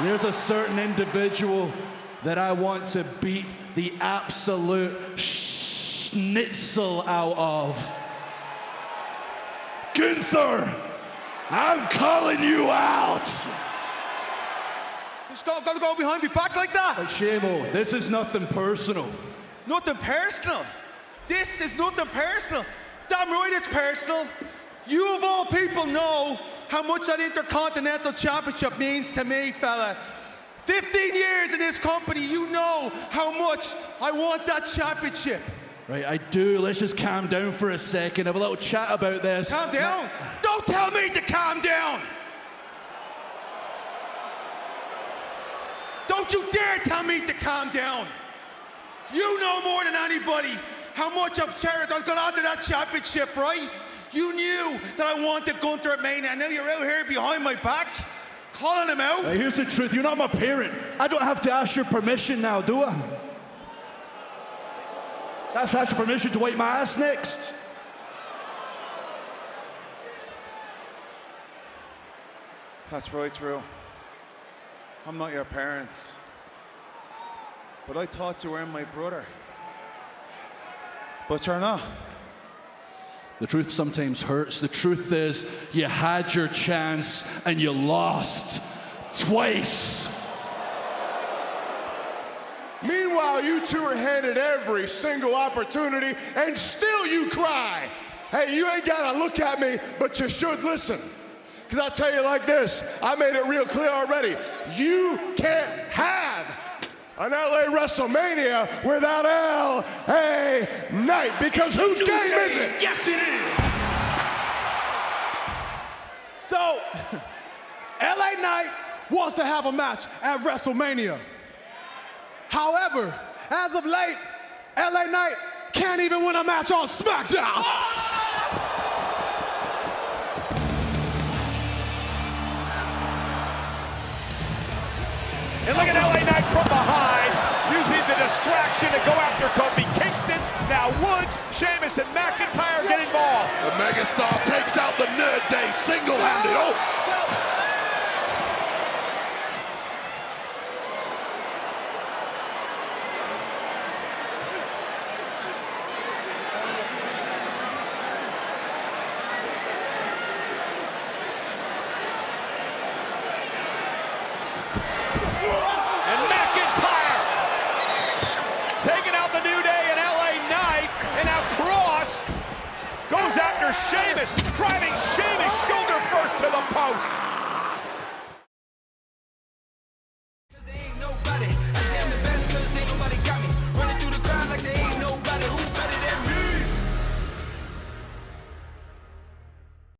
There's a certain individual that I want to beat the absolute schnitzel out of. Gunther, I'm calling you out. Just gotta go behind me back like that. But Shamo, this is nothing personal. Nothing personal. This is nothing personal. Damn right it's personal. You of all people know how much that Intercontinental Championship means to me, fella. 15 years in this company, you know how much I want that championship. Right, I do. Let's just calm down for a second, have a little chat about this. Calm down? Don't tell me to calm down! Don't you dare tell me to calm down! You know more than anybody how much I've cherished. I've gone on to that championship, right? You knew that I wanted Gunther at Mania, and now you're out here behind my back, calling him out. Right, here's the truth, you're not my parent. I don't have to ask your permission now, do I? That's ask your permission to wipe my ass next. That's right, Drew. I'm not your parents. But I thought you were my brother. But you're not. The truth sometimes hurts. The truth is, you had your chance and you lost twice. Meanwhile, you two are handed every single opportunity, and still you cry. Hey, you ain't gotta look at me, but you should listen. Because I'll tell you like this, I made it real clear already. You can't have an LA WrestleMania without LA Knight, because whose game is it? Yes, it is! So, LA Knight wants to have a match at WrestleMania. However, as of late, LA Knight can't even win a match on SmackDown. And look at LA Knight from behind, using the distraction to go after Kofi Kingston. Now Woods, Sheamus, and McIntyre get involved. The megastar takes out the Nerd Day single-handed. Oh! And McIntyre taking out the New Day and LA Knight. And now Cross goes after Sheamus, driving Sheamus shoulder first to the post.